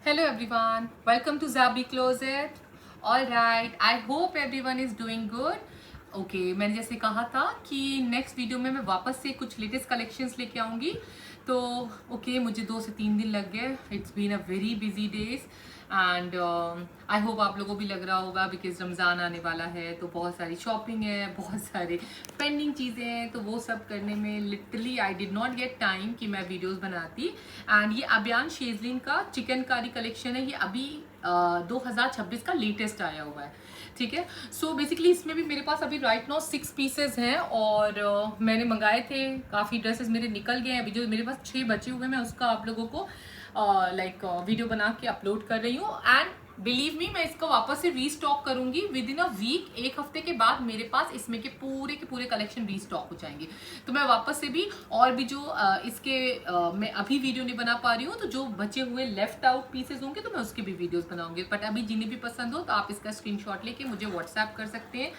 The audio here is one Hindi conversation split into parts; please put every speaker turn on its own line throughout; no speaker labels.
Hello everyone, welcome to Zabi Closet. All right, I hope everyone is doing good. मैंने जैसे कहा था कि नेक्स्ट वीडियो में मैं वापस से कुछ लेटेस्ट कलेक्शंस लेके आऊँगी। तो मुझे 2 से 3 दिन लग गए। It's been a very busy days and I hope आप लोगों को भी लग रहा होगा बिकॉज रमज़ान आने वाला है, तो बहुत सारी शॉपिंग है, बहुत सारे पेंडिंग चीज़ें हैं, तो वो सब करने में literally I did not get time कि मैं वीडियोस बनाती। एंड ये अबियान शेजलिन का चिकनकारी कलेक्शन है। ये अभी 2026 का लेटेस्ट आया हुआ है, ठीक है। सो बेसिकली इसमें भी मेरे पास अभी राइट नाउ 6 पीसेस हैं और मैंने मंगाए थे। काफ़ी ड्रेसेस मेरे निकल गए हैं। अभी जो मेरे पास 6 बचे हुए हैं, मैं उसका आप लोगों को वीडियो बना के अपलोड कर रही हूँ। एंड बिलीव मी, मैं इसको वापस से रीस्टॉक करूंगी विद इन अ वीक। 1 हफ्ते के बाद मेरे पास इसमें के पूरे कलेक्शन रीस्टॉक हो जाएंगे। तो मैं वापस से भी और भी जो मैं अभी वीडियो नहीं बना पा रही हूँ, तो जो बचे हुए लेफ्ट आउट पीसेस होंगे तो मैं उसके भी वीडियोस बनाऊंगी। बट अभी जिन्हें भी पसंद हो तो आप इसका स्क्रीनशॉट लेके मुझे व्हाट्सएप कर सकते हैं।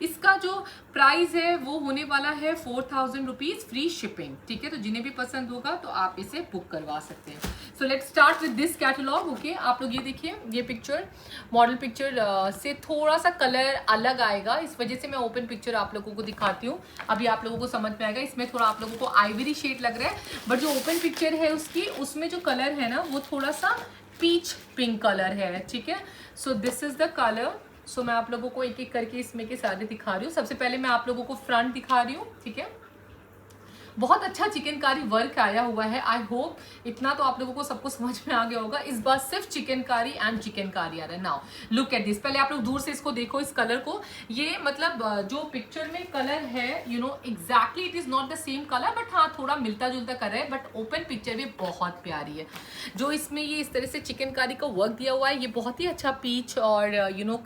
इसका जो प्राइस है वो होने वाला है 4000 रुपीज फ्री शिपिंग, ठीक है। तो जिन्हें भी पसंद होगा तो आप इसे बुक करवा सकते हैं। So let's start with this catalogue. Okay, आप लोग ये देखिए, ये पिक्चर मॉडल पिक्चर से थोड़ा सा कलर अलग आएगा, इस वजह से मैं ओपन पिक्चर आप लोगों को दिखाती हूँ। अभी आप लोगों को समझ में आएगा। इसमें थोड़ा आप लोगों को आइवरी शेड लग रहा है, बट जो ओपन पिक्चर है उसमें जो कलर है ना वो थोड़ा सा पीच पिंक कलर है, ठीक है। So this is the colour. सो मैं आप लोगों को एक एक करके इसमें के सारे दिखा रही हूँ। सबसे पहले मैं आप लोगों को फ्रंट दिखा रही हूँ, ठीक है। बहुत अच्छा चिकनकारी वर्क आया हुआ है। आई होप इतना तो आप लोगों को सबको समझ में आ गया होगा। इस बार सिर्फ चिकनकारी एंड चिकनकारी आ रहा है। Now look at this. पहले आप लोग दूर से इसको देखो, इस कलर को। ये मतलब जो पिक्चर में कलर है, you know exactly it is not the same colour, but हाँ थोड़ा मिलता जुलता कलर है। बट ओपन पिक्चर भी बहुत प्यारी है। जो इसमें ये इस तरह से चिकनकारी का वर्क दिया हुआ है, ये बहुत ही अच्छा पीच और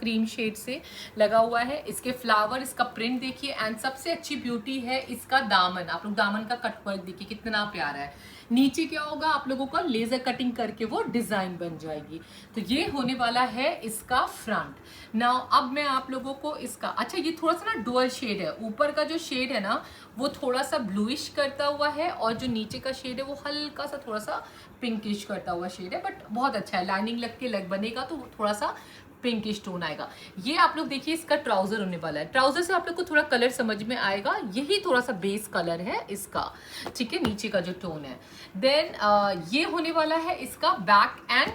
क्रीम शेड से लगा हुआ है। इसके फ्लावर, इसका प्रिंट देखिए। एंड सबसे अच्छी ब्यूटी है इसका दामन। आप लोग दामन का कट वर्क देखिए कितना प्यारा है। नीचे क्या होगा, आप लोगों का लेजर कटिंग करके वो डिजाइन बन जाएगी। तो ये होने वाला है इसका फ्रंट। नाउ अब मैं आप लोगों को इसका, अच्छा ये थोड़ा सा ना डुअल शेड है। ऊपर का जो शेड है ना वो थोड़ा सा ब्लूइश करता हुआ है, और जो नीचे का शेड है वो हल्का सा थोड़ा सा पिंकिश करता हुआ शेड है। बट बहुत अच्छा है, लाइनिंग लग के लग बनेगा तो थोड़ा सा पिंकिश टोन आएगा। ये आप लोग देखिए, इसका ट्राउजर होने वाला है। ट्राउजर से आप लोग को थोड़ा कलर समझ में आएगा। यही थोड़ा सा बेस कलर है इसका, ठीक है, नीचे का जो टोन है। देन ये होने वाला है इसका back and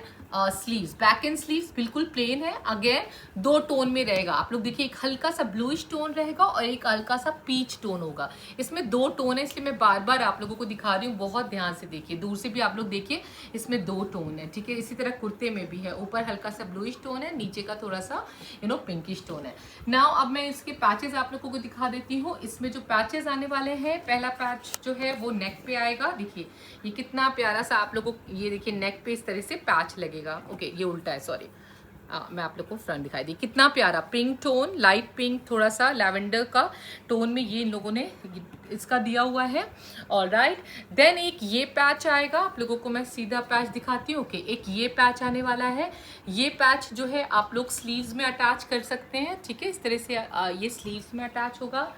sleeves. Back and sleeves बिल्कुल प्लेन है। अगेन 2 टोन में रहेगा। आप लोग देखिए, एक हल्का सा ब्लूइश टोन रहेगा और एक हल्का सा पीच टोन होगा। इसमें 2 टोन है, इसलिए मैं बार बार आप लोगों को दिखा रही हूँ। बहुत ध्यान से देखिए, दूर से भी आप लोग देखिए, इसमें 2 टोन है, ठीक है। इसी तरह कुर्ते में भी है, ऊपर हल्का सा ब्लूइश टोन है, नीचे का थोड़ा सा पिंकिश टोन है। नाउ अब मैं इसके पैचेस आप लोगों को दिखा देती हूँ। इसमें जो पैचेस आने वाले हैं, पहला पैच जो है वो नेक पे आएगा। देखिए ये कितना प्यारा सा आप लोगों को, ये देखिए नेक पे इस तरह से पैच लगेगा। ओके, ये उल्टा है, सॉरी। मैं आप लोग को फ्रंट दिखाई दी। कितना प्यारा पिंक टोन, लाइट पिंक, थोड़ा सा लैवेंडर का टोन में ये इन लोगों ने इसका दिया हुआ है। ऑल राइट, देन एक ये पैच आएगा। आप लोगों को मैं सीधा पैच दिखाती हूँ। ओके, एक ये पैच आने वाला है। ये पैच जो है आप लोग स्लीव्स में अटैच कर सकते हैं, ठीक है। इस तरह से ये स्लीव्स में अटैच होगा,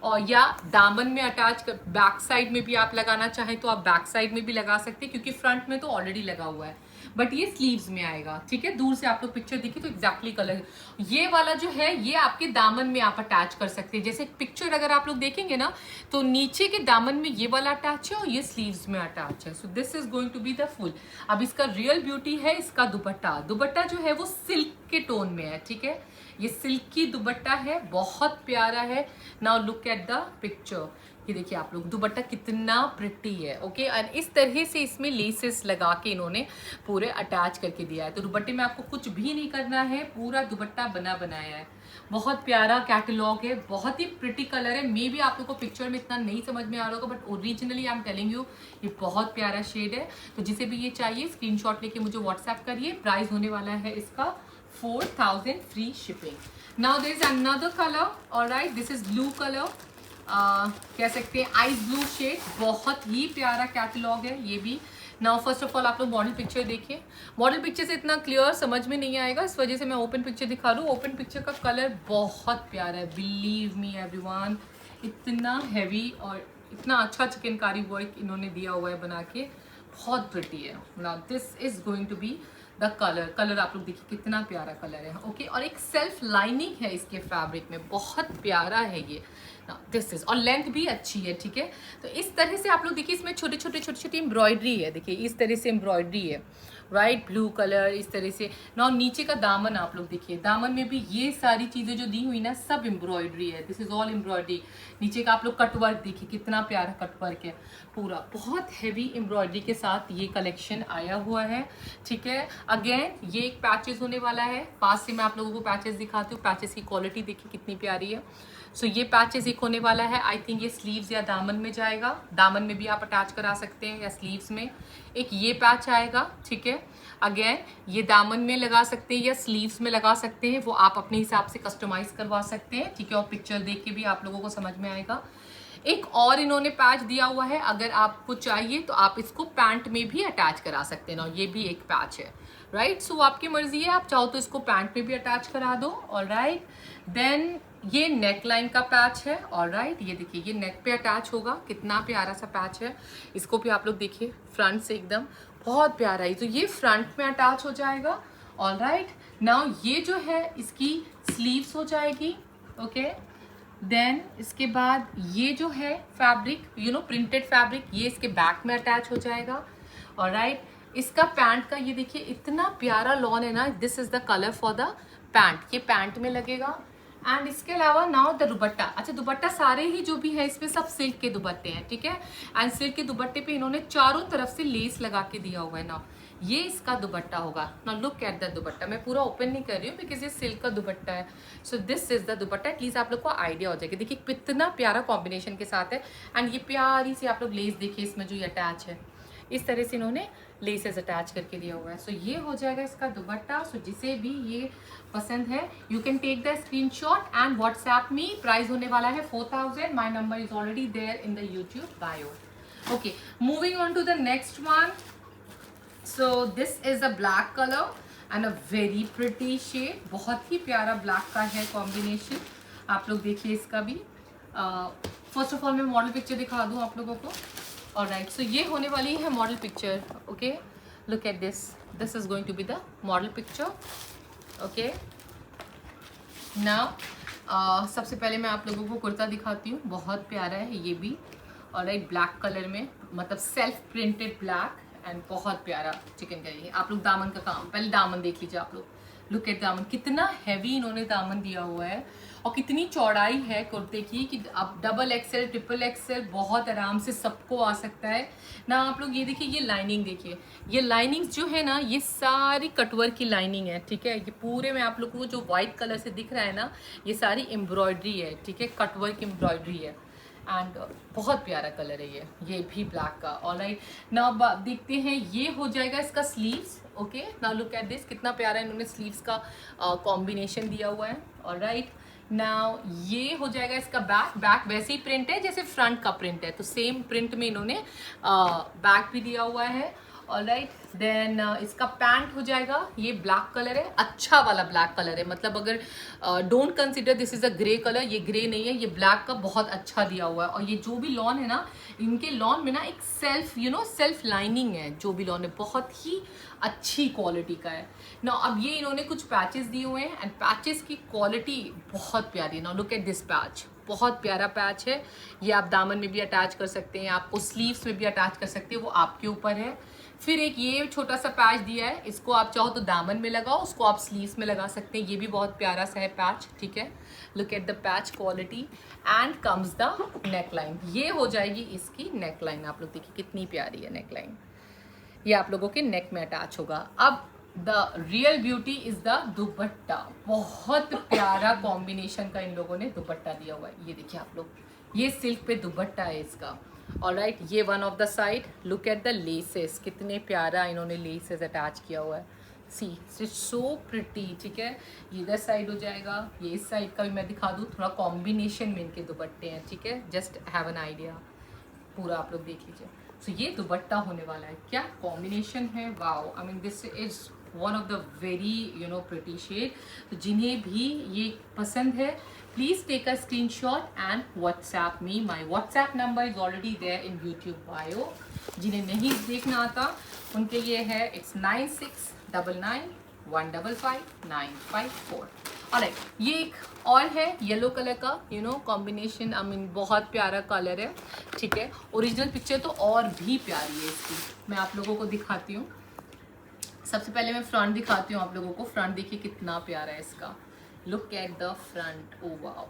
और या दामन में अटैच कर, बैक साइड में भी आप लगाना चाहें तो आप बैक साइड में भी लगा सकते हैं, क्योंकि फ्रंट में तो ऑलरेडी लगा हुआ है। बट ये स्लीव्स में आएगा, ठीक है। दूर से आप लोग पिक्चर देखिए तो एग्जैक्टली कलर, ये वाला जो है ये आपके दामन में आप अटैच कर सकते हैं। जैसे पिक्चर अगर आप लोग देखेंगे ना, तो नीचे के दामन में ये वाला अटैच है और ये स्लीव्स में अटैच है। So this is going to be the full. अब इसका रियल ब्यूटी है इसका दुपट्टा। दुपट्टा जो है वो सिल्क के टोन में है, ठीक है। ये सिल्की दुपट्टा है, बहुत प्यारा है। Now look at the picture. ये देखिए आप लोग, दुपट्टा कितना प्रिटी है। ओके, और इस तरह से इसमें लेसेस लगा के इन्होंने पूरे अटैच करके दिया है। तो दुपट्टे में आपको कुछ भी नहीं करना है, पूरा दुपट्टा बना बनाया है। बहुत प्यारा कैटलॉग है, बहुत ही प्रिटी कलर है। मे भी आप लोग को पिक्चर में इतना नहीं समझ में आ रहा होगा, but originally I am telling you ये बहुत प्यारा शेड है। तो जिसे भी ये चाहिए स्क्रीनशॉट लेके मुझे व्हाट्सएप करिए। प्राइस होने वाला है इसका 4000 free shipping. Now there is another colour. Alright, this is blue colour, कह सकते हैं आइस ब्लू शेड। बहुत ही प्यारा कैटलॉग है ये भी। नाउ फर्स्ट ऑफ ऑल आप लोग मॉडल पिक्चर देखिए। मॉडल पिक्चर से इतना क्लियर समझ में नहीं आएगा, इस वजह से मैं ओपन पिक्चर दिखा रहा हूँ। ओपन पिक्चर का कलर बहुत प्यारा है, बिलीव मी एवरीवन। इतना हैवी और इतना अच्छा चिकनकारी वर्क इन्होंने दिया हुआ है बना के, बहुत प्रिटी है। Now this is going to be the colour आप लोग देखिए कितना प्यारा कलर है। ओके, और एक सेल्फ लाइनिंग है इसके फैब्रिक में, बहुत प्यारा है ये। दिस इज, और लेंथ भी अच्छी है, ठीक है। तो इस तरह से आप लोग देखिए इसमें छोटे छोटे एम्ब्रॉयडरी है, देखिए इस तरह से एम्ब्रॉयडरी है, राइट, ब्लू कलर इस तरह से ना। नीचे का दामन आप लोग देखिए, दामन में भी ये सारी चीजें जो दी हुई ना सब एम्ब्रॉयडरी है, दिस इज ऑल एम्ब्रॉयडरी। नीचे का आप लोग कटवर्क देखिए कितना प्यारा कटवर्क है, पूरा बहुत हैवी एम्ब्रॉयडरी के साथ ये कलेक्शन आया हुआ है, ठीक है। अगेन ये एक पैचेस होने वाला है, पास से मैं आप लोगों को पैचेस दिखाती हूँ। पैचेस की क्वालिटी देखिए कितनी प्यारी है। सो ये पैचेस एक होने वाला है, आई थिंक ये स्लीव्स या दामन में जाएगा, दामन में भी आप अटैच करा सकते हैं या स्लीव्स में। एक ये पैच आएगा, ठीक है। अगेन ये दामन में लगा सकते हैं या स्लीव्स में लगा सकते हैं, वो आप अपने हिसाब से कस्टमाइज करवा सकते हैं, ठीक है। और पिक्चर देख के भी आप लोगों को समझ में आएगा। एक और इन्होंने पैच दिया हुआ है, अगर आपको चाहिए तो आप इसको पैंट में भी अटैच करा सकते हैं ना, ये भी एक पैच है, राइट। सो आपकी मर्जी है, आप चाहो तो इसको पैंट में भी अटैच करा दो, ऑलराइट। देन ये नेक लाइन का पैच है, ऑलराइट, ये देखिए ये नेक पे अटैच होगा, कितना प्यारा सा पैच है। इसको भी आप लोग देखिए फ्रंट से एकदम बहुत प्यारा है, तो ये फ्रंट में अटैच हो जाएगा, ऑलराइट। नाउ ये जो है इसकी स्लीव्स हो जाएगी, ओके। देन इसके बाद ये जो है fabric, you know printed fabric, ये इसके बैक में अटैच हो जाएगा, ऑलराइट। इसका पैंट का ये देखिए इतना प्यारा लॉन है ना, this is the colour for the pant, ये पैंट में लगेगा। एंड इसके अलावा नाउ द दुपट्टा, अच्छा दुपट्टा सारे ही जो भी है इसमें सब सिल्क के दुपट्टे हैं, ठीक है। एंड सिल्क के दुपट्टे पे इन्होंने चारों तरफ से लेस लगा के दिया हुआ है ना, ये इसका दुपट्टा होगा ना। लुक एट द दुपट्टा, मैं पूरा ओपन नहीं कर रही हूँ बिकॉज ये सिल्क का दुपट्टा है। So this is the dupatta, please आप लोग को आइडिया हो जाएगा। देखिए कितना प्यारा कॉम्बिनेशन के साथ है। एंड ये प्यारी सी आप लोग लेस देखिए इसमें जो ये अटैच है, इस तरह से इन्होंने लेसेस अटैच करके दिया हुआ है। सो ये हो जाएगा इसका दुपट्टा। सो जिसे भी ये पसंद है you can take the screenshot and WhatsApp me. Price होने वाला है 4000, my number is already there in the YouTube bio. Okay, moving on to the next one. So this is a black colour and a very pretty shade, बहुत ही प्यारा ब्लैक का है कॉम्बिनेशन। आप लोग देखिए इसका भी। फर्स्ट ऑफ ऑल मैं मॉडल पिक्चर दिखा दूँ आप लोगों को, ऑलराइट। सो ये होने वाली है model picture, okay. Look at this, this is going to be the model picture, okay. Now सबसे पहले मैं आप लोगों को कुर्ता दिखाती हूँ, बहुत प्यारा है ये भी, ऑलराइट, ब्लैक कलर में, मतलब सेल्फ प्रिंटेड ब्लैक एंड बहुत प्यारा चिकनकारी है। आप लोग दामन का काम, पहले दामन देख लीजिए आप लोग। लुक एट दामन, कितना हैवी इन्होंने दामन दिया हुआ है और कितनी चौड़ाई है कुर्ते की कि अब डबल एक्सेल ट्रिपल एक्सेल बहुत आराम से सबको आ सकता है ना। आप लोग ये देखिए, ये लाइनिंग देखिए, ये लाइनिंग्स जो है ना ये सारी कटवर्क की लाइनिंग है, ठीक है। ये पूरे में आप लोग को जो व्हाइट कलर से दिख रहा है ना, ये सारी एम्ब्रॉयडरी है, ठीक है, कटवर्क एम्ब्रॉयडरी है। एंड बहुत प्यारा कलर है ये भी ब्लैक का, ऑलराइट। नाउ देखते हैं, ये हो जाएगा इसका sleeves, okay. Now look at this, कितना प्यारा इन्होंने स्लीव्स का कॉम्बिनेशन दिया हुआ है, ऑलराइट। नाउ ये हो जाएगा इसका बैक, बैक वैसे ही प्रिंट है जैसे फ्रंट का प्रिंट है, तो सेम प्रिंट में इन्होंने बैक भी दिया हुआ है, ऑलराइट। देन इसका पैंट हो जाएगा, ये ब्लैक कलर है, अच्छा वाला ब्लैक कलर है, मतलब अगर don't consider this is a grey colour, ये ग्रे नहीं है, ये ब्लैक का बहुत अच्छा दिया हुआ है। और ये जो भी लॉन है ना, इनके लॉन में ना एक सेल्फ सेल्फ लाइनिंग है, जो भी लॉन है बहुत ही अच्छी क्वालिटी का है ना। अब ये इन्होंने कुछ पैचेस दिए हुए हैं एंड पैचेस की क्वालिटी बहुत प्यारी है ना। लुक एट दिस पैच, बहुत प्यारा पैच है, ये आप दामन में भी अटैच कर सकते हैं, आपको स्लीव्स में भी अटैच कर सकते हैं, वो आपके ऊपर है। फिर एक ये छोटा सा पैच दिया है, इसको आप चाहो तो दामन में लगाओ, उसको आप स्लीव्स में लगा सकते हैं, ये भी बहुत प्यारा सा है पैच, ठीक है। Look at the patch quality and comes the neck line, ये हो जाएगी इसकी नेक लाइन। आप लोग देखिए कितनी प्यारी है नेक लाइन, ये आप लोगों के नेक में अटैच होगा। अब the real beauty is the दुपट्टा, बहुत प्यारा कॉम्बिनेशन का इन लोगों ने दुपट्टा दिया हुआ है, ये देखिए आप लोग, ये सिल्क पे दुपट्टा है इसका, ऑलराइट। ये one of the side, look at the laces, कितने प्यारा इन्होंने लेसेस अटैच किया हुआ है, सी सो प्रिटी, ठीक है। ये इधर साइड हो जाएगा, ये इस साइड का भी मैं दिखा दूँ, थोड़ा कॉम्बिनेशन में इनके दुपट्टे हैं, ठीक है, जस्ट हैव एन आइडिया, पूरा आप लोग देख लीजिए। सो ये दुपट्टा होने वाला है, क्या कॉम्बिनेशन है, wow, I mean this is one of the very pretty shade. तो जिन्हें भी ये पसंद है please take a screenshot and WhatsApp me. My WhatsApp number is already there in YouTube bio. जिन्हें नहीं देखना आता उनके लिए है, इट्स 9699155954। ऑलराइट, ये एक और है येलो कलर का कॉम्बिनेशन। आई मीन बहुत प्यारा कलर है, ठीक है। ओरिजिनल पिक्चर तो और भी प्यारी है इसकी, मैं आप लोगों को दिखाती हूँ। सबसे पहले मैं फ्रंट दिखाती हूँ आप लोगों को। फ्रंट देखिए कितना प्यारा है इसका, look at the front, oh wow.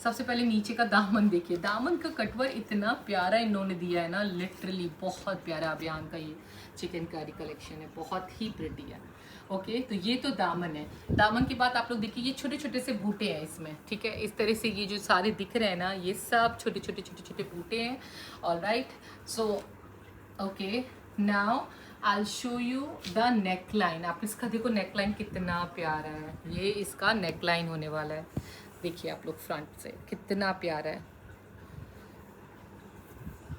सबसे पहले नीचे का दामन देखिए, दामन का कटवर इतना प्यारा इन्होंने दिया है ना, लिटरली बहुत प्यारा। अभियान का ये चिकनकारी कलेक्शन है, बहुत ही प्रिटी है। ओके, तो ये तो दामन है। दामन के बाद आप लोग देखिए ये छोटे छोटे से बूटे हैं इसमें, ठीक है। इस तरह से ये जो सारे दिख रहे हैं ना, ये सब छोटे छोटे छोटे छोटे बूटे हैं। Alright, so okay, now I show you the neckline. आप इसका देखो नेकलाइन कितना प्यारा है, ये इसका नेकलाइन होने वाला है। देखिए आप लोग फ्रंट से कितना प्यारा है।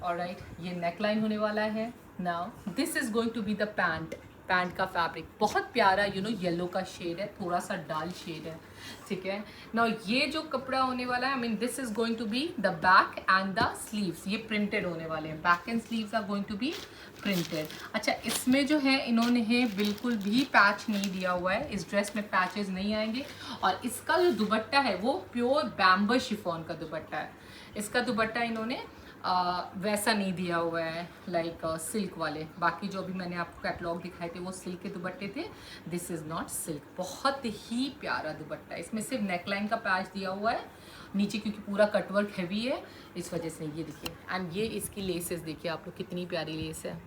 ऑलराइट, ये नेकलाइन होने वाला है। Now this is going to be the pant. Pant का फैब्रिक बहुत प्यारा येलो का शेड है, थोड़ा सा डाल शेड है, ठीक है। नाउ ये जो कपड़ा होने वाला है, I mean this is going to be the back and the sleeves. ये प्रिंटेड होने वाले हैं, back and sleeves are going to be printed. अच्छा, इसमें जो है इन्होंने बिल्कुल भी पैच नहीं दिया हुआ है, इस ड्रेस में पैचेस नहीं आएंगे। और इसका जो दुपट्टा है वो प्योर बैम्बो शिफॉन का दुपट्टा है। इसका दुपट्टा इन्होंने वैसा नहीं दिया हुआ है लाइक सिल्क वाले। बाकी जो भी मैंने आपको कैटलॉग दिखाए थे वो सिल्क के दुपट्टे थे, दिस इज़ नॉट सिल्क। बहुत ही प्यारा दुपट्टा है, इसमें सिर्फ नेकलाइन का पैच दिया हुआ है नीचे, क्योंकि पूरा कटवर्क हैवी है इस वजह से। ये देखिए, एंड ये इसकी लेसेस देखिए आप लोग, कितनी प्यारी लेस है।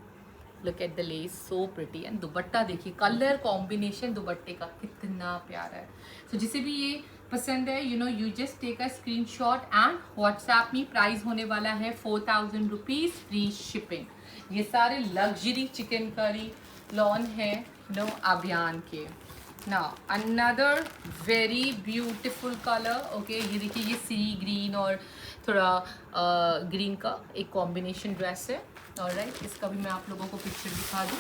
Look at the less, so pretty. And दुपट्टा देखिए, कलर कॉम्बिनेशन दुपट्टे का कितना प्यारा है। सो जिसे भी ये पसंद है, you just take a screenshot and WhatsApp में। प्राइस होने वाला है 4000 रुपीज़, फ्री शिपिंग। ये सारे लग्जरी चिकनकारी लॉन है अभियान के। Now another very beautiful colour, okay. ये देखिए, ये सी ग्रीन और थोड़ा ग्रीन का एक कॉम्बिनेशन ड्रेस है। ऑलराइट, इसका भी मैं आप लोगों को पिक्चर दिखा दूँ।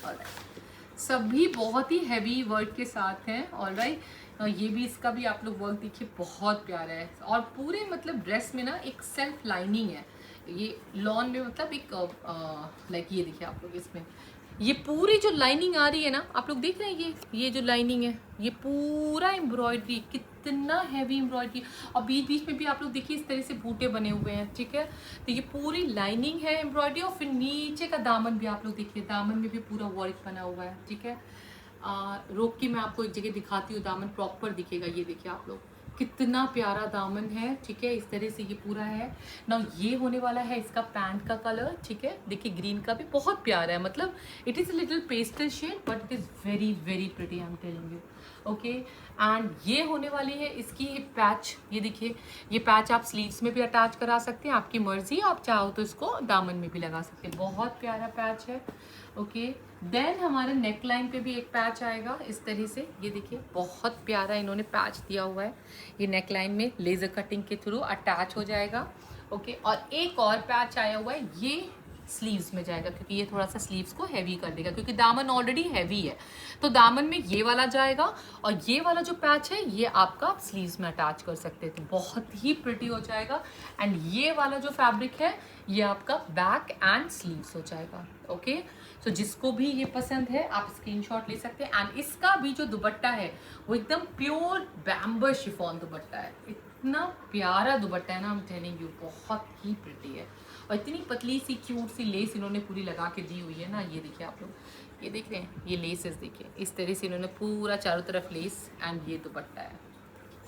ऑलराइट, सभी बहुत ही हैवी वर्क के साथ हैं। ऑलराइट, ये भी, इसका भी आप लोग वर्क देखिए, बहुत प्यारा है। और पूरे मतलब ड्रेस में ना एक सेल्फ लाइनिंग है ये लॉन में, मतलब एक लाइक ये देखिए आप लोग, इसमें ये पूरी जो लाइनिंग आ रही है ना, आप लोग देख रहे हैं, ये जो लाइनिंग है, ये पूरा एम्ब्रॉयडरी, कितना हैवी एम्ब्रॉयडरी। और बीच बीच में भी आप लोग देखिए इस तरह से बूटे बने हुए हैं, ठीक है। तो ये पूरी लाइनिंग है एम्ब्रॉयडरी। और फिर नीचे का दामन भी आप लोग देखिए, दामन में भी पूरा वर्क बना हुआ है, ठीक है। रोक के मैं आपको एक जगह दिखाती हूँ, दामन प्रॉपर दिखेगा। ये देखिए आप लोग, कितना प्यारा दामन है, ठीक है। इस तरह से ये पूरा है ना। ये होने वाला है इसका पैंट का कलर, ठीक है। देखिए ग्रीन का भी बहुत प्यारा है, मतलब it is a little pastel shade but it is very very pretty, I am telling you, okay. And ये होने वाली है इसकी पैच। ये देखिए, ये पैच आप स्लीव्स में भी अटैच करा सकते हैं, आपकी मर्जी। आप चाहो तो इसको दामन में भी लगा सकते हैं, बहुत प्यारा पैच है, ओके। देन हमारे नेक लाइन पे भी एक पैच आएगा इस तरह से। ये देखिए, बहुत प्यारा इन्होंने पैच दिया हुआ है। ये नेक लाइन में लेज़र कटिंग के थ्रू अटैच हो जाएगा, ओके। और एक और पैच आया हुआ है, ये स्लीव्स में जाएगा, क्योंकि ये थोड़ा सा स्लीव्स को हैवी कर देगा, क्योंकि दामन ऑलरेडी हैवी है। तो दामन में ये वाला जाएगा, और ये वाला जो पैच है ये आपका स्लीव्स में अटैच कर सकते हैं, तो बहुत ही प्रिटी हो जाएगा। एंड ये वाला जो फैब्रिक है ये आपका बैक एंड स्लीव्स हो जाएगा, ओके। सो जिसको भी ये पसंद है आप स्क्रीनशॉट ले सकते हैं। एंड इसका भी जो दुपट्टा है वो एकदम प्योर बैम्बो शिफॉन दुपट्टा है, इतना प्यारा दुपट्टा है ना, हम टेलिंग यू, बहुत ही प्रिटी है। और इतनी पतली सी क्यूट सी लेस इन्होंने पूरी लगा के दी हुई है ना। ये देखिए आप लोग, ये देख रहे हैं, ये लेसेस देखिए, इस तरह से इन्होंने पूरा चारों तरफ लेस। एंड ये दुपट्टा है,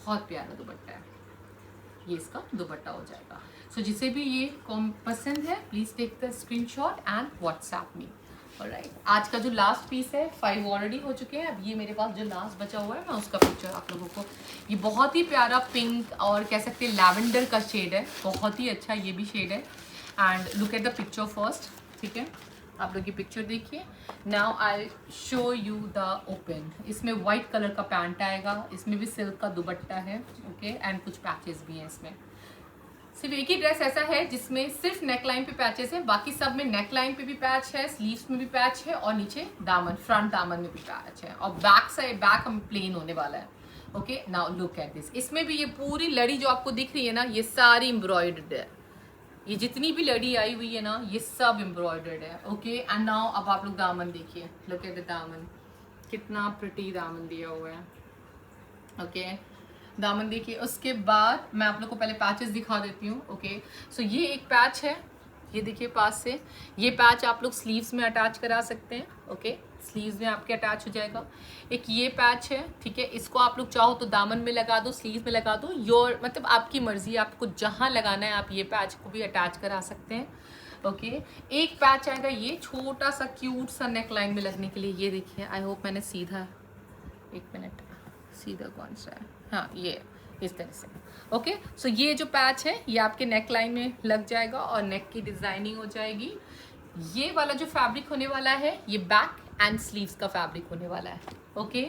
बहुत प्यारा दुपट्टा है, ये इसका दुपट्टा हो जाएगा। सो जिसे भी ये पसंद है please take the screenshot and WhatsApp me, alright. आज का जो लास्ट पीस है, 5 ऑलरेडी हो चुके हैं, अब ये मेरे पास जो लास्ट बचा हुआ है मैं उसका पिक्चर आप लोगों को। ये बहुत ही प्यारा पिंक और कह सकते हैं लैवेंडर का शेड है, बहुत ही अच्छा ये भी शेड है। And look at the picture first, ठीक है। आप लोग ये पिक्चर देखिए। Now I show you the open. इसमें वाइट कलर का पैंट आएगा, इसमें भी सिल्क का दुपट्टा है, ओके। एंड कुछ पैचेस भी हैं इसमें। सिर्फ एक ही ड्रेस ऐसा है जिसमें सिर्फ नेकलाइन पे पैचेस है, बाकी सब में नेकलाइन पे भी पैच है, स्लीव्स में भी पैच है और नीचे दामन, फ्रंट दामन में भी पैच है, और बैक साइड बैक हम प्लेन होने वाला है। Okay, now look at this. इसमें भी ये पूरी लड़ी जो आपको दिख रही है ना, ये सारी एम्ब्रॉयडर्ड है, ये जितनी भी लड़ी आई हुई है ना, ये सब एम्ब्रॉयडर्ड है। ओके, एंड नाउ अब आप लोग दामन देखिए, लुक एट द दामन, कितना प्रिटी दामन दिया हुआ है। ओके, दामन देखिए। उसके बाद मैं आप लोग को पहले पैचेस दिखा देती हूँ। ओके, सो ये एक पैच है, ये देखिए पास से, ये पैच आप लोग स्लीव्स में अटैच करा सकते हैं। ओके, स्लीव्स में आपके अटैच हो जाएगा। एक ये पैच है, ठीक है, इसको आप लोग चाहो तो दामन में लगा दो, स्लीव्स में लगा दो, योर मतलब आपकी मर्जी, आपको जहाँ लगाना है आप ये पैच को भी अटैच करा सकते हैं। ओके, एक पैच आएगा ये छोटा सा क्यूट सा नेक लाइन में लगने के लिए, ये देखिए, आई होप मैंने सीधा, एक मिनट, सीधा कौन सा है, हाँ ये इस तरह से। ओके, सो ये जो पैच है ये आपके नेक लाइन में लग जाएगा और नेक की डिजाइनिंग हो जाएगी। ये वाला जो फैब्रिक होने वाला है ये बैक एंड स्लीव्स का फैब्रिक होने वाला है। ओके,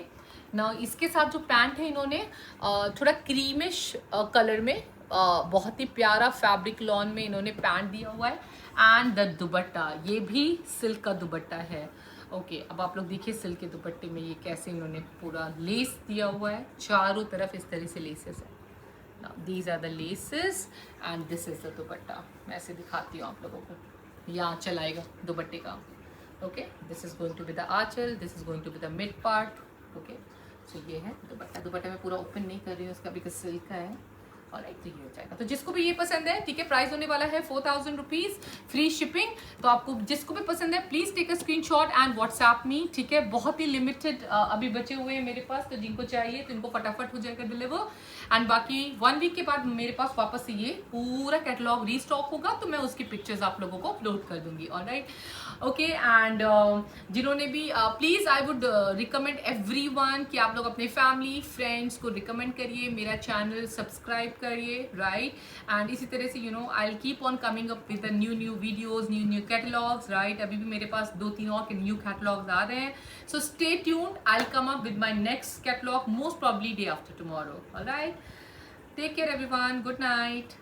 ना इसके साथ जो पैंट है इन्होंने थोड़ा क्रीमिश कलर में बहुत ही प्यारा फैब्रिक लॉन में इन्होंने पैंट दिया हुआ है, एंड द दुपट्टा ये भी सिल्क का दुपट्टा है। ओके, अब आप लोग देखिए सिल्क के दुपट्टे में ये कैसे इन्होंने पूरा लेस दिया हुआ है, चारों तरफ इस तरह से लेसेस है। Now these are the laces and this is the dupatta. मैं ऐसे दिखाती हूँ आप लोगों को, यहाँ चलाएगा दुपट्टे का। Okay, this is going to be the aanchal, this is going to be the mid part. Okay, so ये है दुपट्टा। दुपट्टा मैं पूरा ओपन नहीं कर रही हूँ इसका, बिकॉज सिल्क का है। और एक तो ये हो जाएगा, तो जिसको भी ये पसंद है, ठीक है, प्राइस होने वाला है 4000 रुपीज, फ्री शिपिंग। तो आपको जिसको भी पसंद है please take a screenshot and WhatsApp me, ठीक है। बहुत ही लिमिटेड अभी बचे हुए हैं मेरे पास, तो जिनको चाहिए तो इनको फटाफट हो जाएगा डिलीवर। एंड बाकी 1 वीक के बाद मेरे पास वापस से ये पूरा कैटलॉग रीस्टॉक होगा, तो मैं उसकी पिक्चर्स आप लोगों को अपलोड कर दूंगी। ऑलराइट, ओके, एंड जिन्होंने भी please I would recommend everyone कि आप लोग अपने फैमिली फ्रेंड्स को रिकमेंड करिए, मेरा चैनल सब्सक्राइब करिए, राइट। एंड इसी तरह से I will keep on coming up with new videos, new catalogues, right. अभी भी मेरे पास 2-3 और के न्यू कैटलॉग्स आ रहे हैं, so stay tuned, I will come up with my next catalogue most probably day after tomorrow. Alright, take care everyone, good night.